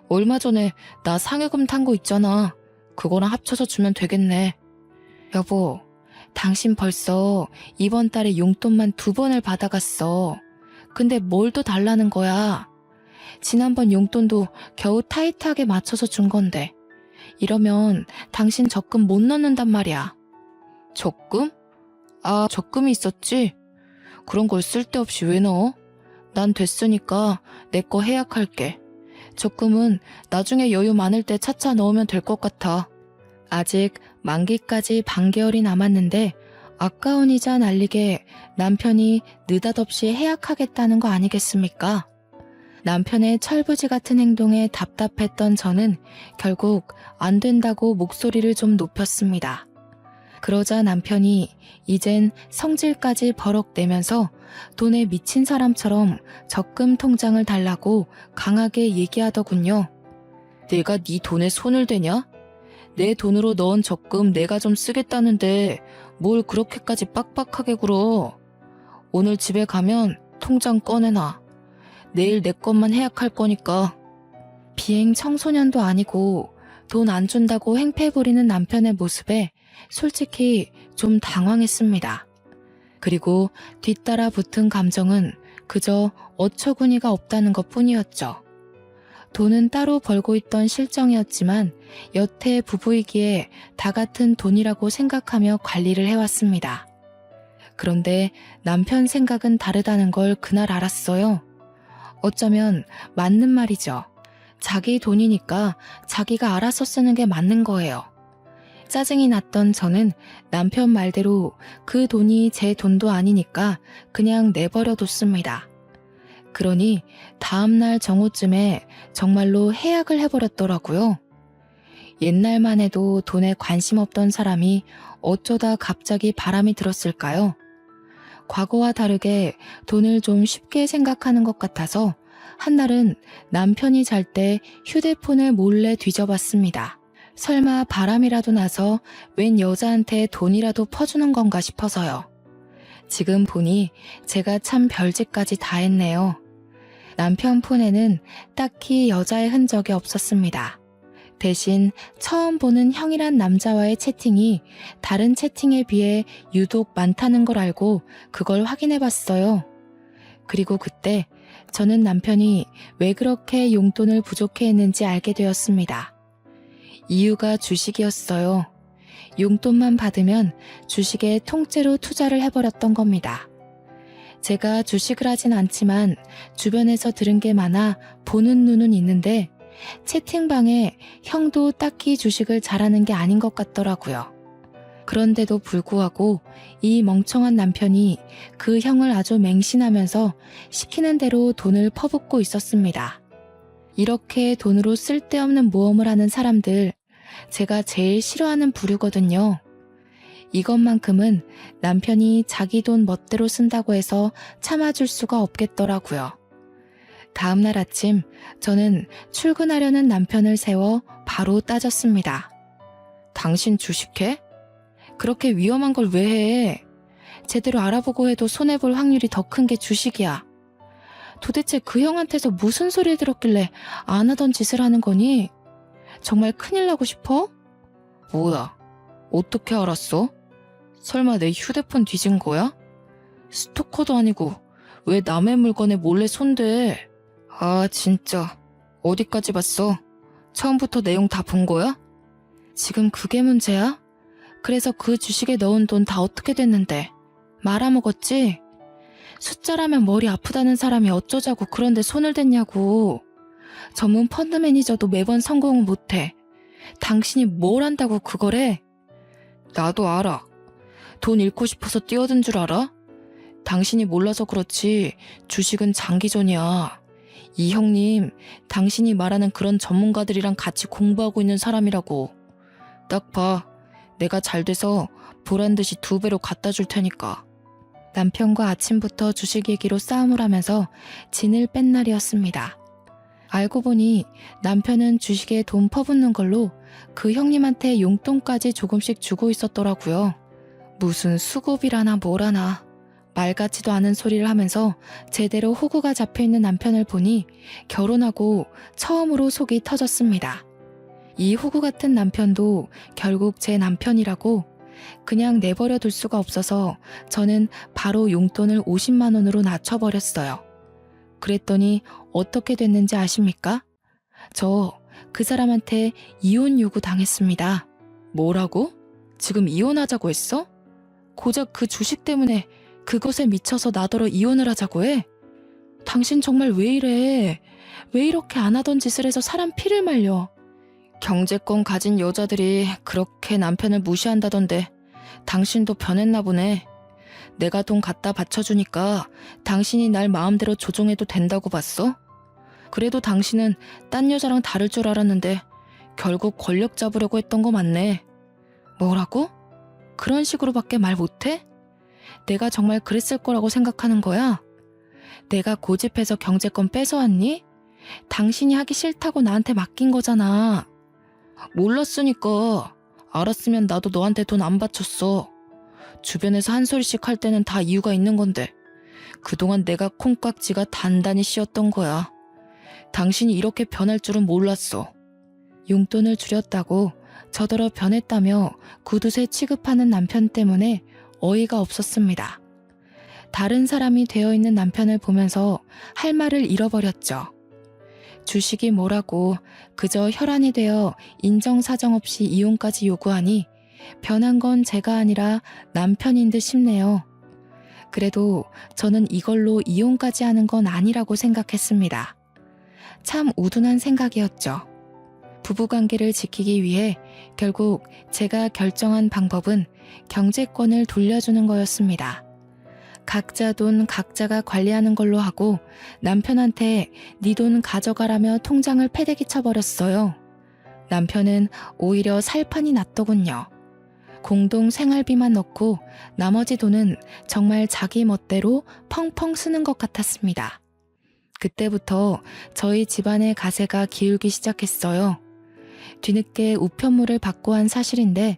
[SPEAKER 1] 얼마 전에 나 상여금 탄 거 있잖아. 그거랑 합쳐서 주면 되겠네. 여보, 당신 벌써 이번 달에 용돈만 2번을 받아갔어. 근데 뭘 또 달라는 거야? 지난번 용돈도 겨우 타이트하게 맞춰서 준 건데 이러면 당신 적금 못 넣는단 말이야. 적금? 적금이 있었지? 그런 걸 쓸데없이 왜 넣어? 난 됐으니까 내 거 해약할게. 적금은 나중에 여유 많을 때 차차 넣으면 될 것 같아. 아직 만기까지 반개월이 남았는데 아까운 이자 날리게 남편이 느닷없이 해약하겠다는 거 아니겠습니까? 남편의 철부지 같은 행동에 답답했던 저는 결국 안 된다고 목소리를 좀 높였습니다. 그러자 남편이 이젠 성질까지 버럭 내면서 돈에 미친 사람처럼 적금 통장을 달라고 강하게 얘기하더군요. 내가 네 돈에 손을 대냐? 내 돈으로 넣은 적금 내가 좀 쓰겠다는데 뭘 그렇게까지 빡빡하게 굴어. 오늘 집에 가면 통장 꺼내놔. 내일 내 것만 해약할 거니까. 비행 청소년도 아니고 돈 안 준다고 행패 부리는 남편의 모습에 솔직히 좀 당황했습니다. 그리고 뒤따라 붙은 감정은 그저 어처구니가 없다는 것뿐이었죠. 돈은 따로 벌고 있던 실정이었지만 여태 부부이기에 다 같은 돈이라고 생각하며 관리를 해왔습니다. 그런데 남편 생각은 다르다는 걸 그날 알았어요. 어쩌면 맞는 말이죠. 자기 돈이니까 자기가 알아서 쓰는 게 맞는 거예요. 짜증이 났던 저는 남편 말대로 그 돈이 제 돈도 아니니까 그냥 내버려 뒀습니다. 그러니 다음날 정오쯤에 정말로 해약을 해버렸더라고요. 옛날만 해도 돈에 관심 없던 사람이 어쩌다 갑자기 바람이 들었을까요? 과거와 다르게 돈을 좀 쉽게 생각하는 것 같아서 한날은 남편이 잘 때 휴대폰을 몰래 뒤져봤습니다. 설마 바람이라도 나서 웬 여자한테 돈이라도 퍼주는 건가 싶어서요. 지금 보니 제가 참 별짓까지 다 했네요. 남편 폰에는 딱히 여자의 흔적이 없었습니다. 대신 처음 보는 형이란 남자와의 채팅이 다른 채팅에 비해 유독 많다는 걸 알고 그걸 확인해 봤어요. 그리고 그때 저는 남편이 왜 그렇게 용돈을 부족해 했는지 알게 되었습니다. 이유가 주식이었어요. 용돈만 받으면 주식에 통째로 투자를 해버렸던 겁니다. 제가 주식을 하진 않지만 주변에서 들은 게 많아 보는 눈은 있는데 채팅방에 형도 딱히 주식을 잘하는 게 아닌 것 같더라고요. 그런데도 불구하고 이 멍청한 남편이 그 형을 아주 맹신하면서 시키는 대로 돈을 퍼붓고 있었습니다. 이렇게 돈으로 쓸데없는 모험을 하는 사람들, 제가 제일 싫어하는 부류거든요. 이것만큼은 남편이 자기 돈 멋대로 쓴다고 해서 참아줄 수가 없겠더라고요. 다음날 아침 저는 출근하려는 남편을 세워 바로 따졌습니다. 당신 주식해? 그렇게 위험한 걸 왜 해? 제대로 알아보고 해도 손해볼 확률이 더 큰 게 주식이야. 도대체 그 형한테서 무슨 소리를 들었길래 안 하던 짓을 하는 거니? 정말 큰일 나고 싶어? 뭐야? 어떻게 알았어? 설마 내 휴대폰 뒤진 거야? 스토커도 아니고 왜 남의 물건에 몰래 손대? 아 진짜 어디까지 봤어? 처음부터 내용 다 본 거야? 지금 그게 문제야? 그래서 그 주식에 넣은 돈 다 어떻게 됐는데? 말아먹었지? 숫자라면 머리 아프다는 사람이 어쩌자고 그런데 손을 댔냐고. 전문 펀드 매니저도 매번 성공을 못해. 당신이 뭘 한다고 그걸 해? 나도 알아. 돈 잃고 싶어서 뛰어든 줄 알아? 당신이 몰라서 그렇지 주식은 장기전이야. 이 형님, 당신이 말하는 그런 전문가들이랑 같이 공부하고 있는 사람이라고. 딱 봐. 내가 잘 돼서 보란 듯이 2배로 갖다 줄 테니까. 남편과 아침부터 주식 얘기로 싸움을 하면서 진을 뺀 날이었습니다. 알고 보니 남편은 주식에 돈 퍼붓는 걸로 그 형님한테 용돈까지 조금씩 주고 있었더라고요. 무슨 수급이라나 뭐라나 말 같지도 않은 소리를 하면서 제대로 호구가 잡혀있는 남편을 보니 결혼하고 처음으로 속이 터졌습니다. 이 호구 같은 남편도 결국 제 남편이라고 그냥 내버려 둘 수가 없어서 저는 바로 용돈을 50만 원으로 낮춰버렸어요. 그랬더니 어떻게 됐는지 아십니까? 저 그 사람한테 이혼 요구 당했습니다. 뭐라고? 지금 이혼하자고 했어? 고작 그 주식 때문에 그것에 미쳐서 나더러 이혼을 하자고 해? 당신 정말 왜 이래? 왜 이렇게 안 하던 짓을 해서 사람 피를 말려? 경제권 가진 여자들이 그렇게 남편을 무시한다던데 당신도 변했나 보네. 내가 돈 갖다 바쳐주니까 당신이 날 마음대로 조종해도 된다고 봤어? 그래도 당신은 딴 여자랑 다를 줄 알았는데 결국 권력 잡으려고 했던 거 맞네. 뭐라고? 그런 식으로밖에 말 못해? 내가 정말 그랬을 거라고 생각하는 거야? 내가 고집해서 경제권 뺏어왔니? 당신이 하기 싫다고 나한테 맡긴 거잖아. 몰랐으니까. 알았으면 나도 너한테 돈 안 바쳤어. 주변에서 한 소리씩 할 때는 다 이유가 있는 건데 그동안 내가 콩깍지가 단단히 씌었던 거야. 당신이 이렇게 변할 줄은 몰랐어. 용돈을 줄였다고 저더러 변했다며 구두쇠 취급하는 남편 때문에 어이가 없었습니다. 다른 사람이 되어 있는 남편을 보면서 할 말을 잃어버렸죠. 주식이 뭐라고 그저 혈안이 되어 인정사정 없이 이혼까지 요구하니 변한 건 제가 아니라 남편인 듯 싶네요. 그래도 저는 이걸로 이혼까지 하는 건 아니라고 생각했습니다. 참 우둔한 생각이었죠. 부부관계를 지키기 위해 결국 제가 결정한 방법은 경제권을 돌려주는 거였습니다. 각자 돈 각자가 관리하는 걸로 하고 남편한테 네 돈 가져가라며 통장을 패대기 쳐버렸어요. 남편은 오히려 살판이 났더군요. 공동 생활비만 넣고 나머지 돈은 정말 자기 멋대로 펑펑 쓰는 것 같았습니다. 그때부터 저희 집안의 가세가 기울기 시작했어요. 뒤늦게 우편물을 받고 한 사실인데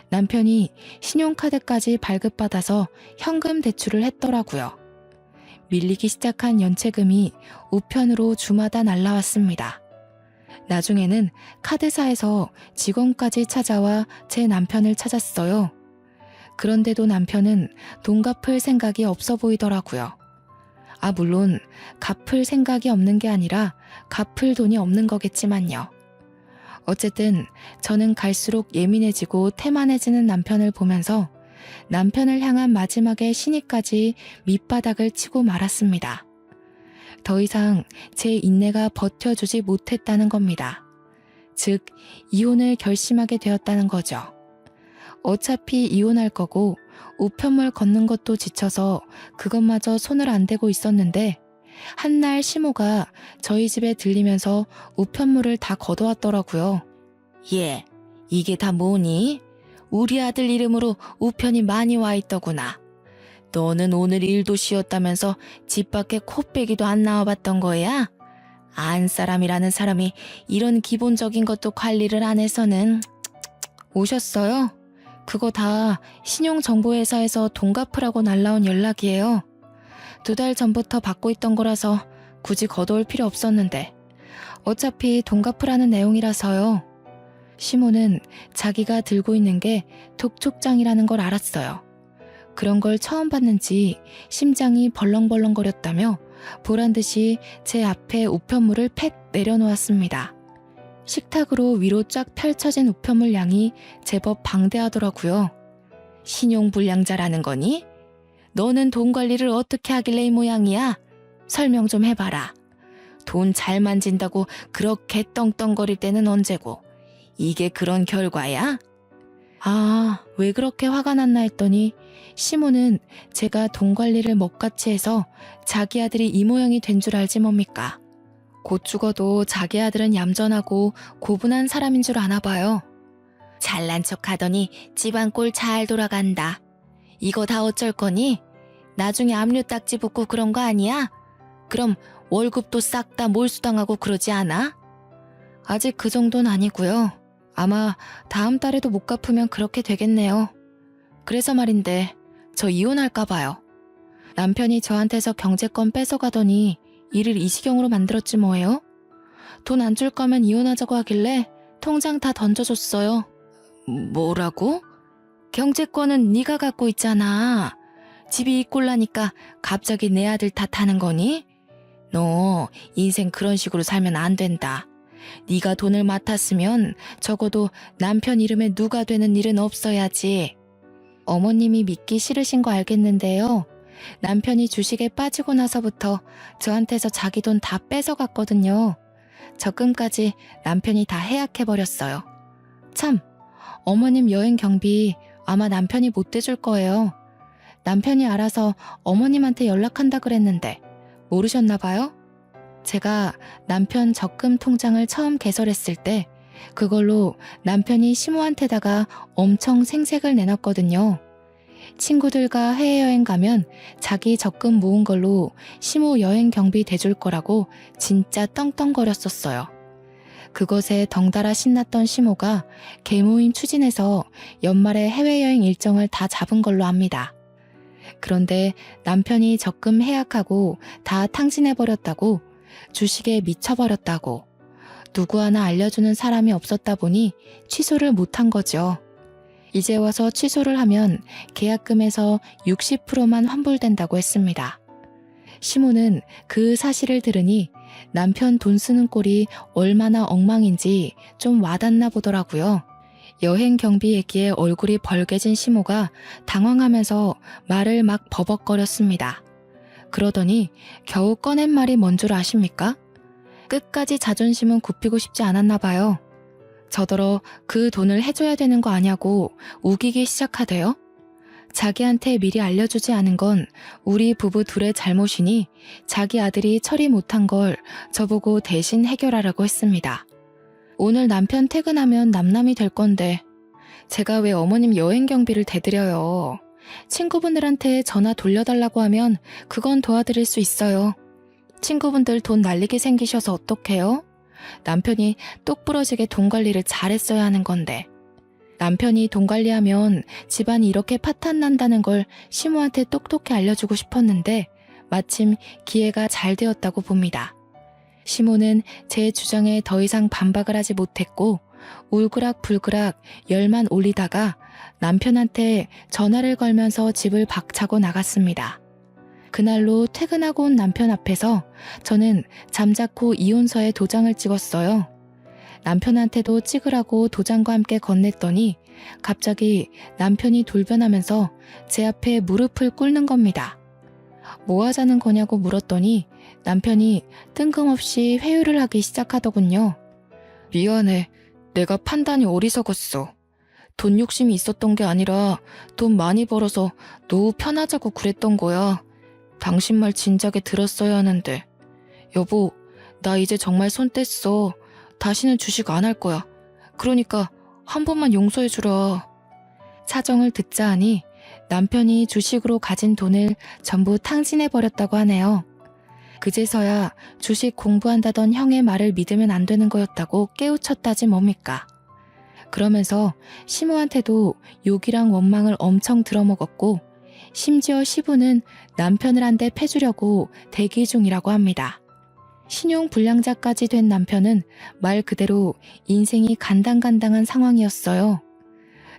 [SPEAKER 1] 남편이 신용카드까지 발급받아서 현금 대출을 했더라고요. 밀리기 시작한 연체금이 우편으로 주마다 날라왔습니다. 나중에는 카드사에서 직원까지 찾아와 제 남편을 찾았어요. 그런데도 남편은 돈 갚을 생각이 없어 보이더라고요. 물론 갚을 생각이 없는 게 아니라 갚을 돈이 없는 거겠지만요. 어쨌든 저는 갈수록 예민해지고 태만해지는 남편을 보면서 남편을 향한 마지막의 신의까지 밑바닥을 치고 말았습니다. 더 이상 제 인내가 버텨주지 못했다는 겁니다. 즉, 이혼을 결심하게 되었다는 거죠. 어차피 이혼할 거고 우편물 걷는 것도 지쳐서 그것마저 손을 안 대고 있었는데 한날 시모가 저희 집에 들리면서 우편물을 다 걷어왔더라고요. 얘, 이게 다 뭐니? 우리 아들 이름으로 우편이 많이 와 있더구나. 너는 오늘 일도 쉬었다면서 집 밖에 코빼기도 안 나와봤던 거야? 안 사람이라는 사람이 이런 기본적인 것도 관리를 안 해서는. 오셨어요? 그거 다 신용정보회사에서 돈 갚으라고 날라온 연락이에요. 2달 전부터 받고 있던 거라서 굳이 걷어올 필요 없었는데 어차피 돈 갚으라는 내용이라서요. 시모는 자기가 들고 있는 게 독촉장이라는 걸 알았어요. 그런 걸 처음 봤는지 심장이 벌렁벌렁거렸다며 보란듯이 제 앞에 우편물을 팩 내려놓았습니다. 식탁으로 위로 쫙 펼쳐진 우편물 양이 제법 방대하더라고요. 신용불량자라는 거니? 너는 돈 관리를 어떻게 하길래 이 모양이야? 설명 좀 해봐라. 돈 잘 만진다고 그렇게 떵떵거릴 때는 언제고? 이게 그런 결과야? 왜 그렇게 화가 났나 했더니 시모는 제가 돈 관리를 먹같이 해서 자기 아들이 이 모양이 된 줄 알지 뭡니까? 곧 죽어도 자기 아들은 얌전하고 고분한 사람인 줄 아나 봐요. 잘난 척 하더니 집안 꼴 잘 돌아간다. 이거 다 어쩔 거니? 나중에 압류 딱지 붙고 그런 거 아니야? 그럼 월급도 싹 다 몰수당하고 그러지 않아? 아직 그 정도는 아니고요. 아마 다음 달에도 못 갚으면 그렇게 되겠네요. 그래서 말인데 저 이혼할까 봐요. 남편이 저한테서 경제권 뺏어가더니 일을 이 지경으로 만들었지 뭐예요? 돈 안 줄 거면 이혼하자고 하길래 통장 다 던져줬어요. 뭐라고? 경제권은 네가 갖고 있잖아. 집이 이 꼴 나니까 갑자기 내 아들 탓하는 거니? 너 인생 그런 식으로 살면 안 된다. 네가 돈을 맡았으면 적어도 남편 이름에 누가 되는 일은 없어야지. 어머님이 믿기 싫으신 거 알겠는데요. 남편이 주식에 빠지고 나서부터 저한테서 자기 돈 다 뺏어갔거든요. 적금까지 남편이 다 해약해버렸어요. 참, 어머님 여행 경비 아마 남편이 못 대줄 거예요. 남편이 알아서 어머님한테 연락한다 그랬는데 모르셨나 봐요? 제가 남편 적금 통장을 처음 개설했을 때 그걸로 남편이 시모한테다가 엄청 생색을 내놨거든요. 친구들과 해외여행 가면 자기 적금 모은 걸로 시모 여행 경비 대줄 거라고 진짜 떵떵거렸었어요. 그것에 덩달아 신났던 시모가 개모임 추진해서 연말에 해외여행 일정을 다 잡은 걸로 압니다. 그런데 남편이 적금 해약하고 다 탕진해버렸다고, 주식에 미쳐버렸다고, 누구 하나 알려주는 사람이 없었다 보니 취소를 못한 거죠. 이제 와서 취소를 하면 계약금에서 60%만 환불된다고 했습니다. 시모는 그 사실을 들으니 남편 돈 쓰는 꼴이 얼마나 엉망인지 좀 와닿나 보더라고요. 여행 경비 얘기에 얼굴이 벌개진 시모가 당황하면서 말을 막 버벅거렸습니다. 그러더니 겨우 꺼낸 말이 뭔 줄 아십니까? 끝까지 자존심은 굽히고 싶지 않았나 봐요. 저더러 그 돈을 해줘야 되는 거 아냐고 우기기 시작하대요. 자기한테 미리 알려주지 않은 건 우리 부부 둘의 잘못이니 자기 아들이 처리 못한 걸 저보고 대신 해결하라고 했습니다. 오늘 남편 퇴근하면 남남이 될 건데 제가 왜 어머님 여행 경비를 대드려요. 친구분들한테 전화 돌려달라고 하면 그건 도와드릴 수 있어요. 친구분들 돈 날리게 생기셔서 어떡해요? 남편이 똑부러지게 돈 관리를 잘했어야 하는 건데. 남편이 돈 관리하면 집안이 이렇게 파탄 난다는 걸 시모한테 똑똑히 알려주고 싶었는데 마침 기회가 잘 되었다고 봅니다. 시모는 제 주장에 더 이상 반박을 하지 못했고 울그락불그락 열만 올리다가 남편한테 전화를 걸면서 집을 박차고 나갔습니다. 그날로 퇴근하고 온 남편 앞에서 저는 잠자코 이혼서에 도장을 찍었어요. 남편한테도 찍으라고 도장과 함께 건넸더니 갑자기 남편이 돌변하면서 제 앞에 무릎을 꿇는 겁니다. 뭐 하자는 거냐고 물었더니 남편이 뜬금없이 회유를 하기 시작하더군요. 미안해. 내가 판단이 어리석었어. 돈 욕심이 있었던 게 아니라 돈 많이 벌어서 노후 편하자고 그랬던 거야. 당신 말 진작에 들었어야 하는데. 여보, 나 이제 정말 손 뗐어. 다시는 주식 안 할 거야. 그러니까 한 번만 용서해주라. 사정을 듣자 하니 남편이 주식으로 가진 돈을 전부 탕진해버렸다고 하네요. 그제서야 주식 공부한다던 형의 말을 믿으면 안 되는 거였다고 깨우쳤다지 뭡니까. 그러면서 시모한테도 욕이랑 원망을 엄청 들어먹었고 심지어 시부는 남편을 한 대 패주려고 대기 중이라고 합니다. 신용불량자까지 된 남편은 말 그대로 인생이 간당간당한 상황이었어요.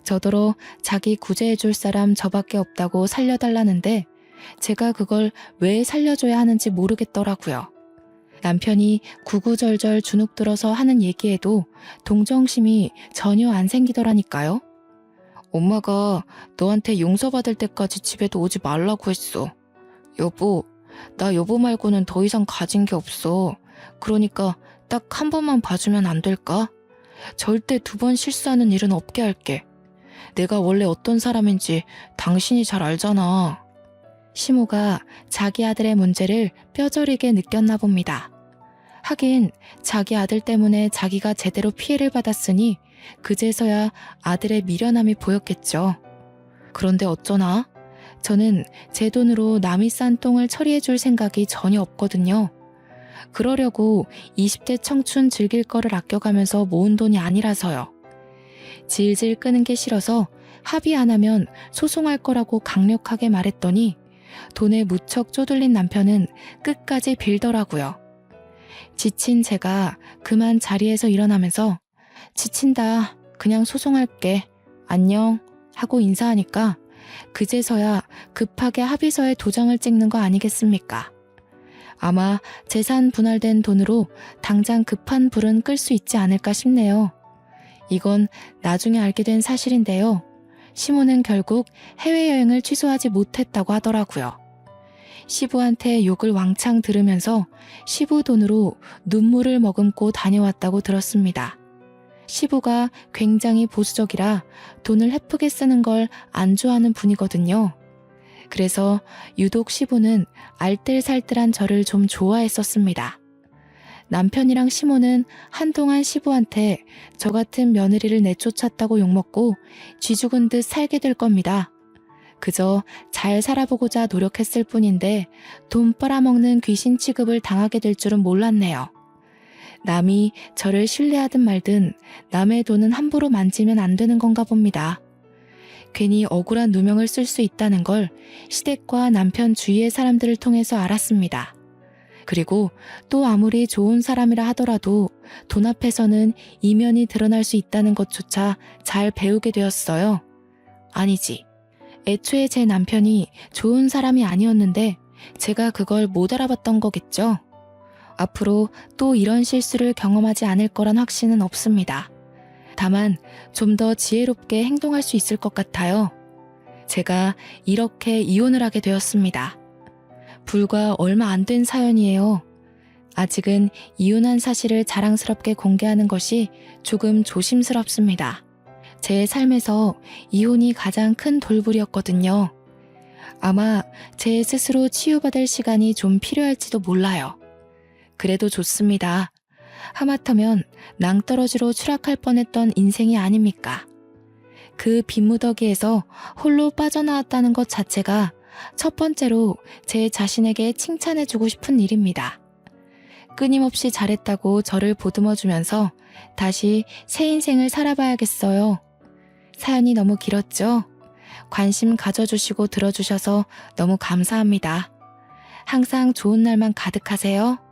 [SPEAKER 1] 저더러 자기 구제해줄 사람 저밖에 없다고 살려달라는데 제가 그걸 왜 살려줘야 하는지 모르겠더라고요. 남편이 구구절절 주눅들어서 하는 얘기에도 동정심이 전혀 안 생기더라니까요. 엄마가 너한테 용서받을 때까지 집에도 오지 말라고 했어. 여보, 나 여보 말고는 더 이상 가진 게 없어. 그러니까 딱 한 번만 봐주면 안 될까? 절대 2번 실수하는 일은 없게 할게. 내가 원래 어떤 사람인지 당신이 잘 알잖아. 시모가 자기 아들의 문제를 뼈저리게 느꼈나 봅니다. 하긴 자기 아들 때문에 자기가 제대로 피해를 받았으니 그제서야 아들의 미련함이 보였겠죠. 그런데 어쩌나? 저는 제 돈으로 남이 싼 똥을 처리해줄 생각이 전혀 없거든요. 그러려고 20대 청춘 즐길 거를 아껴가면서 모은 돈이 아니라서요. 질질 끄는 게 싫어서 합의 안 하면 소송할 거라고 강력하게 말했더니 돈에 무척 쪼들린 남편은 끝까지 빌더라고요. 지친 제가 그만 자리에서 일어나면서 지친다. 그냥 소송할게. 안녕. 하고 인사하니까 그제서야 급하게 합의서에 도장을 찍는 거 아니겠습니까? 아마 재산 분할된 돈으로 당장 급한 불은 끌 수 있지 않을까 싶네요. 이건 나중에 알게 된 사실인데요. 시모는 결국 해외여행을 취소하지 못했다고 하더라고요. 시부한테 욕을 왕창 들으면서 시부 돈으로 눈물을 머금고 다녀왔다고 들었습니다. 시부가 굉장히 보수적이라 돈을 헤프게 쓰는 걸 안 좋아하는 분이거든요. 그래서 유독 시부는 알뜰살뜰한 저를 좀 좋아했었습니다. 남편이랑 시모는 한동안 시부한테 저 같은 며느리를 내쫓았다고 욕먹고 쥐죽은 듯 살게 될 겁니다. 그저 잘 살아보고자 노력했을 뿐인데 돈 빨아먹는 귀신 취급을 당하게 될 줄은 몰랐네요. 남이 저를 신뢰하든 말든 남의 돈은 함부로 만지면 안 되는 건가 봅니다. 괜히 억울한 누명을 쓸 수 있다는 걸 시댁과 남편 주위의 사람들을 통해서 알았습니다. 그리고 또 아무리 좋은 사람이라 하더라도 돈 앞에서는 이면이 드러날 수 있다는 것조차 잘 배우게 되었어요. 아니지. 애초에 제 남편이 좋은 사람이 아니었는데 제가 그걸 못 알아봤던 거겠죠. 앞으로 또 이런 실수를 경험하지 않을 거란 확신은 없습니다. 다만 좀 더 지혜롭게 행동할 수 있을 것 같아요. 제가 이렇게 이혼을 하게 되었습니다. 불과 얼마 안 된 사연이에요. 아직은 이혼한 사실을 자랑스럽게 공개하는 것이 조금 조심스럽습니다. 제 삶에서 이혼이 가장 큰 돌불이었거든요. 아마 제 스스로 치유받을 시간이 좀 필요할지도 몰라요. 그래도 좋습니다. 하마터면 낭떠러지로 추락할 뻔했던 인생이 아닙니까? 그 빈무더기에서 홀로 빠져나왔다는 것 자체가 첫 번째로 제 자신에게 칭찬해주고 싶은 일입니다. 끊임없이 잘했다고 저를 보듬어주면서 다시 새 인생을 살아봐야겠어요. 사연이 너무 길었죠? 관심 가져주시고 들어주셔서 너무 감사합니다. 항상 좋은 날만 가득하세요.